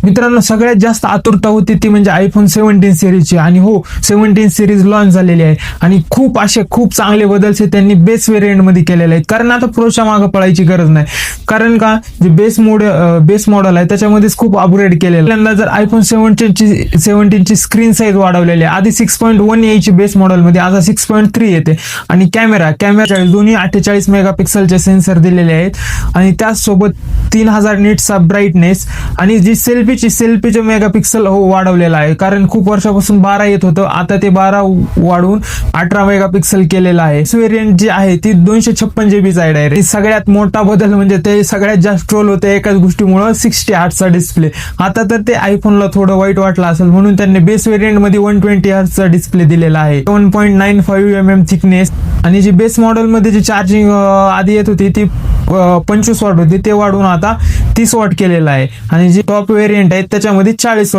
मित्रांनो, सगळ्यात जास्त आतुरता होती ती म्हणजे आयफोन 17 सिरीजची. आणि हो, 17 सिरीज लॉन्च झालेली आहे आणि खूप चांगले बदल त्यांनी बेस व्हेरियंट मध्ये केलेले आहेत. कारण आता प्रोच्या मागे पळायची गरज नाही. कारण का, जे बेस मॉडेल आहे त्याच्यामध्येच खूप अपग्रेड केलेलं आहे. जर आयफोन 17ची स्क्रीन साईज वाढवलेली आहे. आधी 6.1 यायची बेस मॉडेल मध्ये, आता 6.3 येते. आणि कॅमेरा दोन्ही 48 मेगापिक्सलचे सेन्सर दिलेले आहेत. आणि त्याचसोबत 3000 निट्सचा ब्राईटनेस. आणि जी सेल्फीचे मेगापिक्सल वाढवलेला आहे. कारण खूप वर्षापासून 12 येत होतं, आता ते 12 वाढवून 18 मेगापिक्सल केलेला आहे. व्हेरियंट जी आहे ती 256 GB आहे डायरेक्ट. सगळ्यात मोठा बदल म्हणजे ते सगळ्यात जास्त ट्रोल होते एकाच गोष्टीमुळे, 60 हर्ट्जचा डिस्प्ले. आता तर ते आयफोनला थोडं वाईट वाटलं असेल म्हणून त्यांनी बेस व्हेरियंट मध्ये 120 हर्ट्जचा डिस्प्ले दिलेला आहे. 1.95 mm थिकनेस. आणि जी बेस मॉडेल मध्ये जी चार्जिंग आधी येत होती ती 25 वॉट होती, ते वाढून आता 30 वॉट केलेला आहे. आणि जी टॉप व्हेरियंट आहे त्याच्यामध्ये 40 वॉट